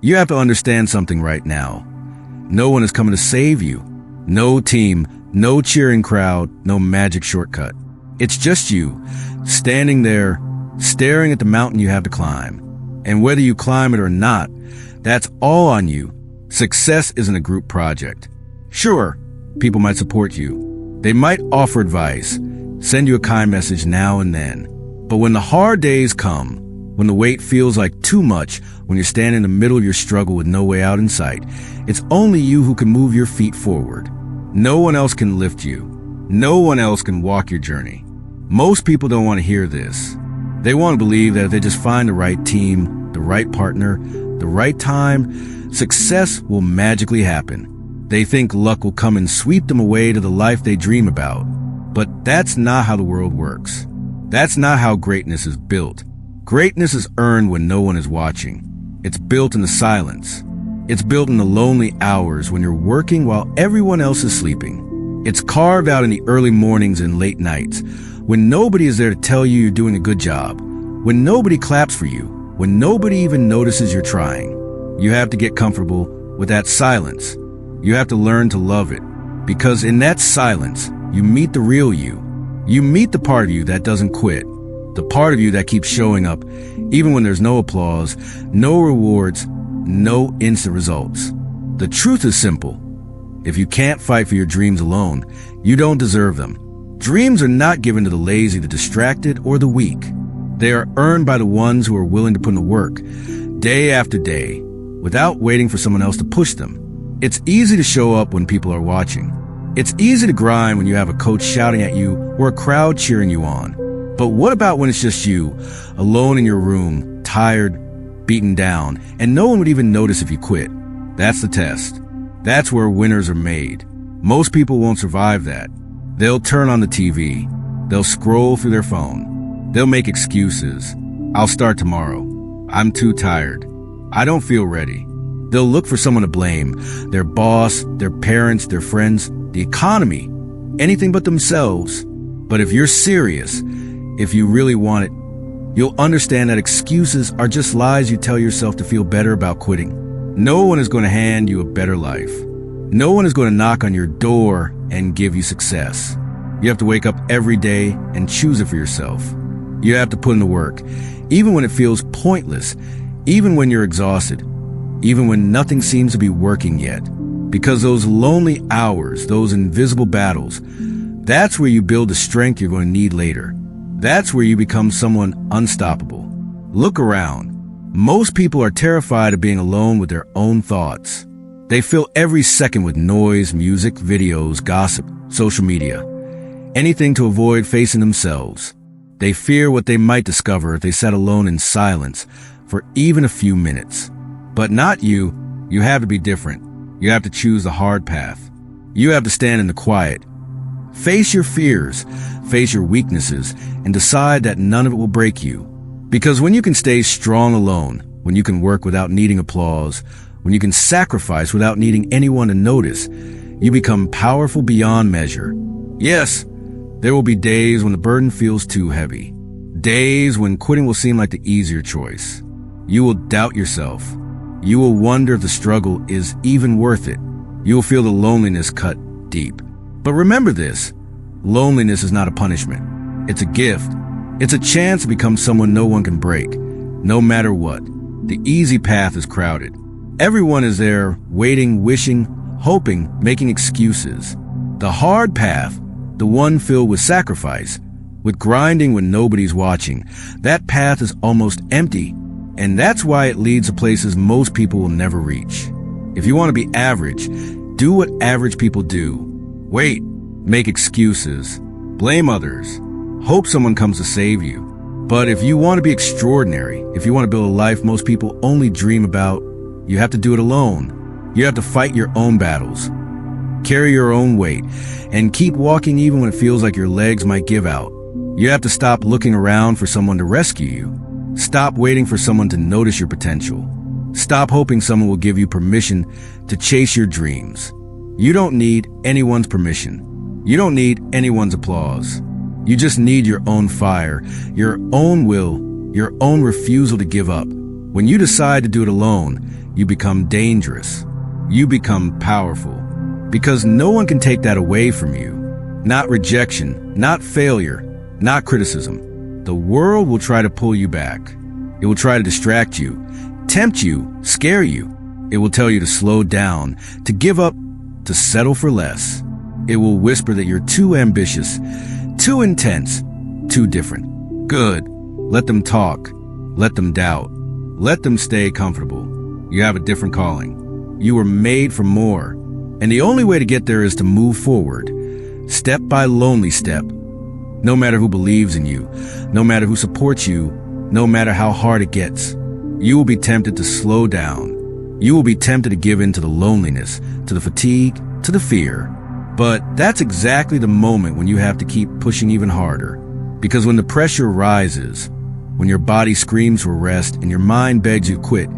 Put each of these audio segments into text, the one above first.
You have to understand something right now. No one is coming to save you. No team, no cheering crowd, no magic shortcut. It's just you, standing there, staring at the mountain you have to climb. And whether you climb it or not, that's all on you. Success isn't a group project. Sure, people might support you. They might offer advice, send you a kind message now and then. But when the hard days come, when the weight feels like too much, when you're standing in the middle of your struggle with no way out in sight, it's only you who can move your feet forward. No one else can lift you. No one else can walk your journey. Most people don't want to hear this. They want to believe that if they just find the right team, the right partner, the right time, success will magically happen. They think luck will come and sweep them away to the life they dream about. But that's not how the world works. That's not how greatness is built. Greatness is earned when no one is watching. It's built in the silence. It's built in the lonely hours when you're working while everyone else is sleeping. It's carved out in the early mornings and late nights, when nobody is there to tell you you're doing a good job, when nobody claps for you, when nobody even notices you're trying. You have to get comfortable with that silence. You have to learn to love it, because in that silence, you meet the real you. You meet the part of you that doesn't quit, the part of you that keeps showing up, even when there's no applause, no rewards, no instant results. The truth is simple. If you can't fight for your dreams alone, you don't deserve them. Dreams are not given to the lazy, the distracted, or the weak. They are earned by the ones who are willing to put in the work, day after day, without waiting for someone else to push them. It's easy to show up when people are watching. It's easy to grind when you have a coach shouting at you or a crowd cheering you on. But what about when it's just you, alone in your room, tired, beaten down, and no one would even notice if you quit? That's the test. That's where winners are made. Most people won't survive that. They'll turn on the TV. They'll scroll through their phone. They'll make excuses. I'll start tomorrow. I'm too tired. I don't feel ready. They'll look for someone to blame. Their boss, their parents, their friends, the economy, anything but themselves. But if you're serious, if you really want it, you'll understand that excuses are just lies you tell yourself to feel better about quitting. No one is going to hand you a better life. No one is going to knock on your door and give you success. You have to wake up every day and choose it for yourself. You have to put in the work, even when it feels pointless, even when you're exhausted, even when nothing seems to be working yet. Because those lonely hours, those invisible battles, that's where you build the strength you're going to need later. That's where you become someone unstoppable. Look around. Most people are terrified of being alone with their own thoughts. They fill every second with noise, music, videos, gossip, social media, anything to avoid facing themselves. They fear what they might discover if they sat alone in silence for even a few minutes. But not you. You have to be different. You have to choose the hard path. You have to stand in the quiet. Face your fears, face your weaknesses, and decide that none of it will break you. Because when you can stay strong alone, when you can work without needing applause, when you can sacrifice without needing anyone to notice, you become powerful beyond measure. Yes, there will be days when the burden feels too heavy. Days when quitting will seem like the easier choice. You will doubt yourself. You will wonder if the struggle is even worth it. You will feel the loneliness cut deep. But remember this, loneliness is not a punishment. It's a gift. It's a chance to become someone no one can break, no matter what. The easy path is crowded. Everyone is there, waiting, wishing, hoping, making excuses. The hard path, the one filled with sacrifice, with grinding when nobody's watching, that path is almost empty. And that's why it leads to places most people will never reach. If you want to be average, do what average people do. Wait, make excuses, blame others, hope someone comes to save you. But if you want to be extraordinary, if you want to build a life most people only dream about, you have to do it alone. You have to fight your own battles, carry your own weight, and keep walking even when it feels like your legs might give out. You have to stop looking around for someone to rescue you. Stop waiting for someone to notice your potential. Stop hoping someone will give you permission to chase your dreams. You don't need anyone's permission. You don't need anyone's applause. You just need your own fire, your own will, your own refusal to give up. When you decide to do it alone, you become dangerous. You become powerful. Because no one can take that away from you. Not rejection, not failure, not criticism. The world will try to pull you back. It will try to distract you, tempt you, scare you. It will tell you to slow down, to give up, to settle for less. It will whisper that you're too ambitious, too intense, too different. Good. Let them talk. Let them doubt. Let them stay comfortable. You have a different calling. You were made for more. And the only way to get there is to move forward, step by lonely step. No matter who believes in you, no matter who supports you, no matter how hard it gets, you will be tempted to slow down. You will be tempted to give in to the loneliness, to the fatigue, to the fear. But that's exactly the moment when you have to keep pushing even harder. Because when the pressure rises, when your body screams for rest and your mind begs you quit,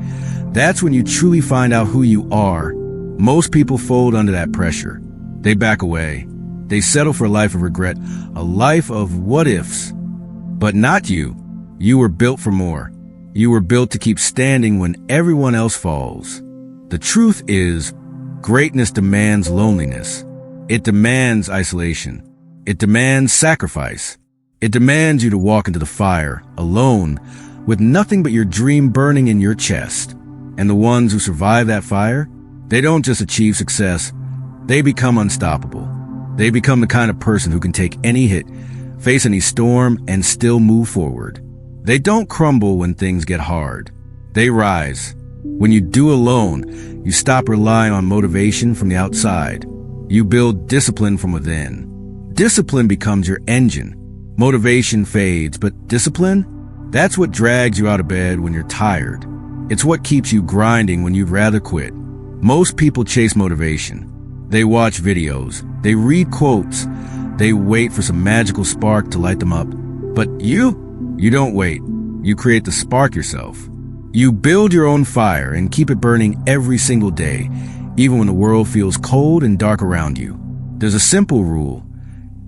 that's when you truly find out who you are. Most people fold under that pressure. They back away. They settle for a life of regret, a life of what-ifs. But not you. You were built for more. You were built to keep standing when everyone else falls. The truth is, greatness demands loneliness. It demands isolation. It demands sacrifice. It demands you to walk into the fire, alone, with nothing but your dream burning in your chest. And the ones who survive that fire, they don't just achieve success, they become unstoppable. They become the kind of person who can take any hit, face any storm, and still move forward. They don't crumble when things get hard. They rise. When you do alone, you stop relying on motivation from the outside. You build discipline from within. Discipline becomes your engine. Motivation fades, but discipline? That's what drags you out of bed when you're tired. It's what keeps you grinding when you'd rather quit. Most people chase motivation. They watch videos. They read quotes. They wait for some magical spark to light them up. But you don't wait. You create the spark yourself. You build your own fire and keep it burning every single day, even when the world feels cold and dark around you. There's a simple rule.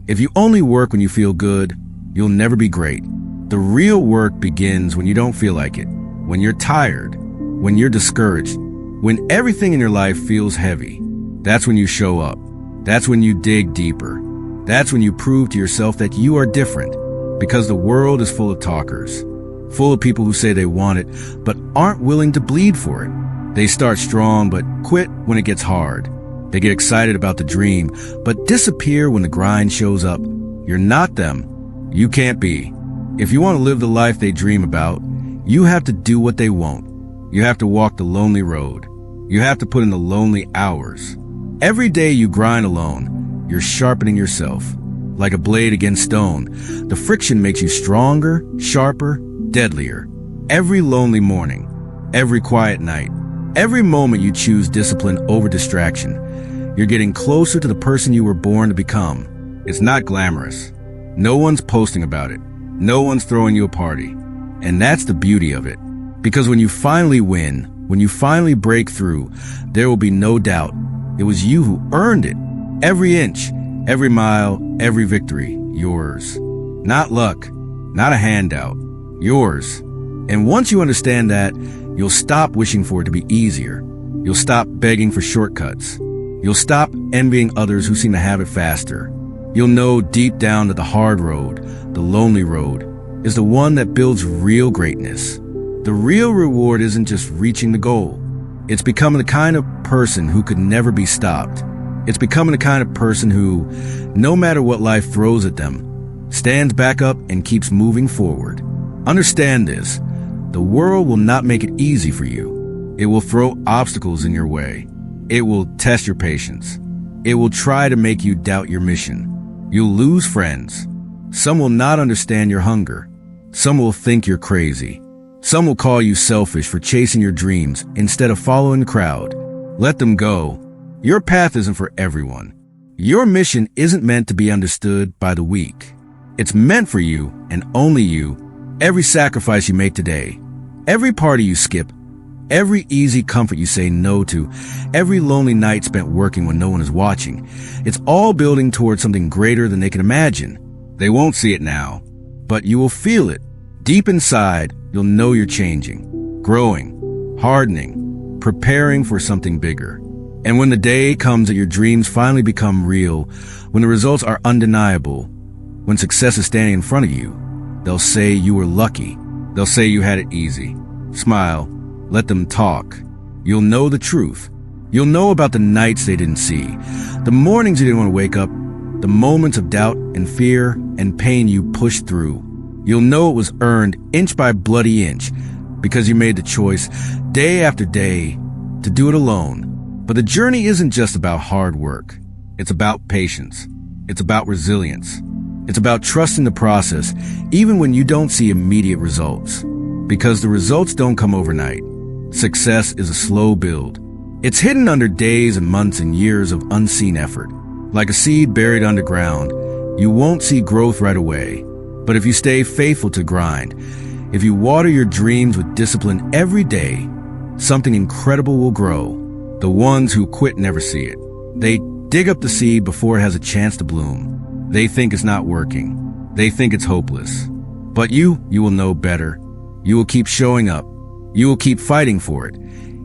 If you only work when you feel good, you'll never be great. The real work begins when you don't feel like it, when you're tired, when you're discouraged, when everything in your life feels heavy. That's when you show up. That's when you dig deeper. That's when you prove to yourself that you are different, because the world is full of talkers, full of people who say they want it, but aren't willing to bleed for it. They start strong, but quit when it gets hard. They get excited about the dream, but disappear when the grind shows up. You're not them. You can't be. If you want to live the life they dream about, you have to do what they won't. You have to walk the lonely road. You have to put in the lonely hours. Every day you grind alone, you're sharpening yourself. Like a blade against stone, the friction makes you stronger, sharper, deadlier. Every lonely morning, every quiet night, every moment you choose discipline over distraction, you're getting closer to the person you were born to become. It's not glamorous. No one's posting about it. No one's throwing you a party. And that's the beauty of it. Because when you finally win, when you finally break through, there will be no doubt. It was you who earned it. Every inch, every mile, every victory, yours. Not luck, not a handout, yours. And once you understand that, you'll stop wishing for it to be easier. You'll stop begging for shortcuts. You'll stop envying others who seem to have it faster. You'll know deep down that the hard road, the lonely road, is the one that builds real greatness. The real reward isn't just reaching the goal. It's becoming the kind of person who could never be stopped. It's becoming the kind of person who, no matter what life throws at them, stands back up and keeps moving forward. Understand this. The world will not make it easy for you. It will throw obstacles in your way. It will test your patience. It will try to make you doubt your mission. You'll lose friends. Some will not understand your hunger. Some will think you're crazy. Some will call you selfish for chasing your dreams instead of following the crowd. Let them go. Your path isn't for everyone. Your mission isn't meant to be understood by the weak. It's meant for you and only you. Every sacrifice you make today, every party you skip, every easy comfort you say no to, every lonely night spent working when no one is watching, it's all building towards something greater than they can imagine. They won't see it now, but you will feel it. Deep inside, you'll know you're changing, growing, hardening, preparing for something bigger. And when the day comes that your dreams finally become real, when the results are undeniable, when success is standing in front of you, they'll say you were lucky. They'll say you had it easy. Smile. Let them talk. You'll know the truth. You'll know about the nights they didn't see, the mornings you didn't want to wake up, the moments of doubt and fear and pain you pushed through. You'll know it was earned inch by bloody inch because you made the choice day after day to do it alone. But the journey isn't just about hard work. It's about patience. It's about resilience. It's about trusting the process even when you don't see immediate results. Because the results don't come overnight. Success is a slow build. It's hidden under days and months and years of unseen effort. Like a seed buried underground, you won't see growth right away. But if you stay faithful to grind, if you water your dreams with discipline every day, something incredible will grow. The ones who quit never see it. They dig up the seed before it has a chance to bloom. They think it's not working. They think it's hopeless. But you will know better. You will keep showing up. You will keep fighting for it,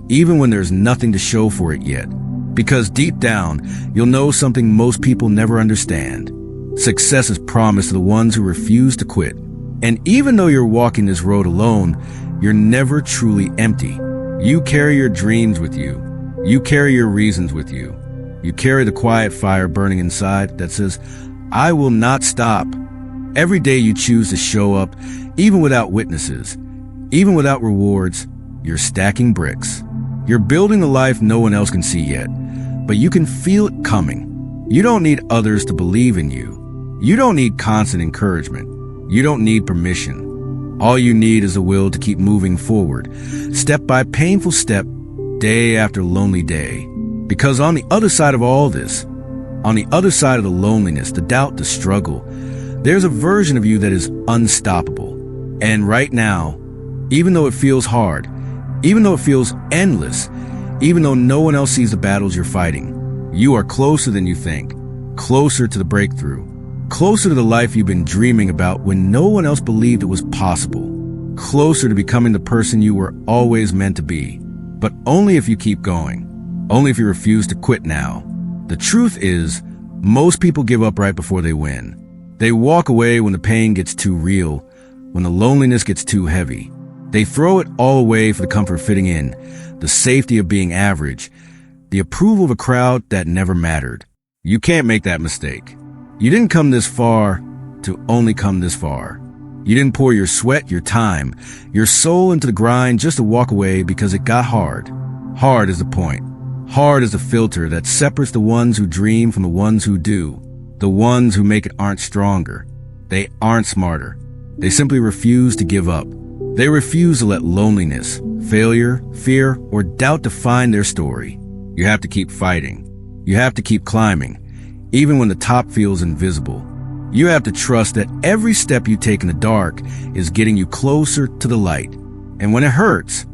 even when there's nothing to show for it yet. Because deep down, you'll know something most people never understand. Success is promised to the ones who refuse to quit. And even though you're walking this road alone, you're never truly empty. You carry your dreams with you. You carry your reasons with you. You carry the quiet fire burning inside that says, I will not stop. Every day you choose to show up, even without witnesses, even without rewards, you're stacking bricks. You're building the life no one else can see yet, but you can feel it coming. You don't need others to believe in you. You don't need constant encouragement. You don't need permission. All you need is the will to keep moving forward, step by painful step, day after lonely day. Because on the other side of all this, on the other side of the loneliness, the doubt, the struggle, there's a version of you that is unstoppable. And right now, even though it feels hard, even though it feels endless, even though no one else sees the battles you're fighting, you are closer than you think, closer to the breakthrough, closer to the life you've been dreaming about when no one else believed it was possible, closer to becoming the person you were always meant to be. But only if you keep going, only if you refuse to quit now. The truth is, most people give up right before they win. They walk away when the pain gets too real, when the loneliness gets too heavy. They throw it all away for the comfort of fitting in, the safety of being average, the approval of a crowd that never mattered. You can't make that mistake. You didn't come this far to only come this far. You didn't pour your sweat, your time, your soul into the grind just to walk away because it got hard. Hard is the point. Hard is the filter that separates the ones who dream from the ones who do. The ones who make it aren't stronger. They aren't smarter. They simply refuse to give up. They refuse to let loneliness, failure, fear, or doubt define their story. You have to keep fighting. You have to keep climbing, even when the top feels invisible. You have to trust that every step you take in the dark is getting you closer to the light. And when it hurts,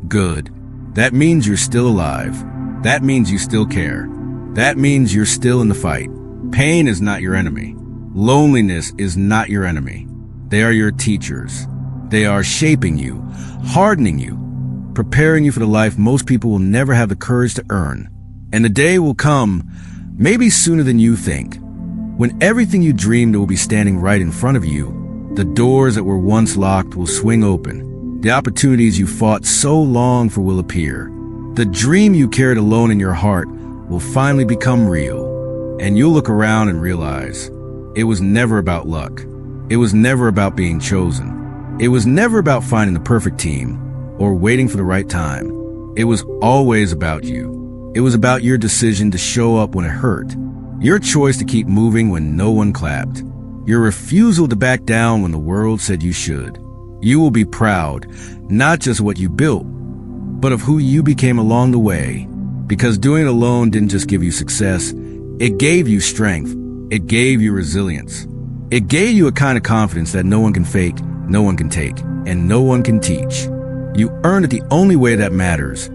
good. That means you're still alive. That means you still care. That means you're still in the fight. Pain is not your enemy. Loneliness is not your enemy. They are your teachers. They are shaping you, hardening you, preparing you for the life most people will never have the courage to earn. And the day will come, maybe sooner than you think, when everything you dreamed will be standing right in front of you. The doors that were once locked will swing open. The opportunities you fought so long for will appear. The dream you carried alone in your heart will finally become real. And you'll look around and realize it was never about luck. It was never about being chosen. It was never about finding the perfect team or waiting for the right time. It was always about you. It was about your decision to show up when it hurt. Your choice to keep moving when no one clapped. Your refusal to back down when the world said you should. You will be proud, not just what you built, but of who you became along the way. Because doing it alone didn't just give you success, it gave you strength. It gave you resilience. It gave you a kind of confidence that no one can fake, no one can take, and no one can teach. You earned it the only way that matters,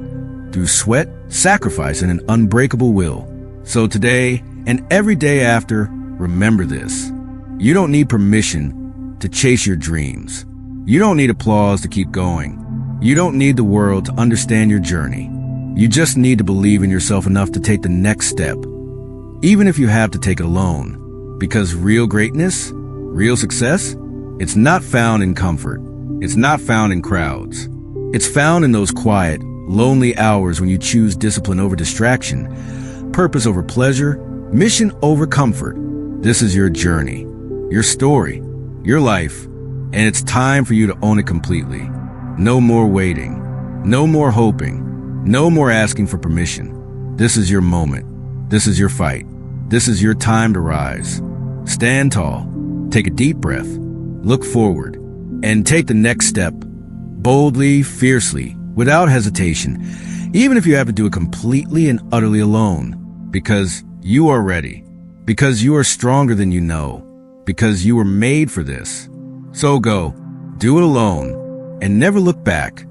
through sweat, sacrifice, and an unbreakable will. So today, and every day after, remember this. You don't need permission to chase your dreams. You don't need applause to keep going. You don't need the world to understand your journey. You just need to believe in yourself enough to take the next step, even if you have to take it alone. Because real greatness, real success, it's not found in comfort. It's not found in crowds. It's found in those quiet, lonely hours when you choose discipline over distraction, purpose over pleasure, mission over comfort. This is your journey, your story, your life, and it's time for you to own it completely. No more waiting, no more hoping, no more asking for permission. This is your moment. This is your fight. This is your time to rise. Stand tall, take a deep breath, look forward, and take the next step, boldly, fiercely, without hesitation, even if you have to do it completely and utterly alone, because you are ready, because you are stronger than you know, because you were made for this. So go, do it alone, and never look back.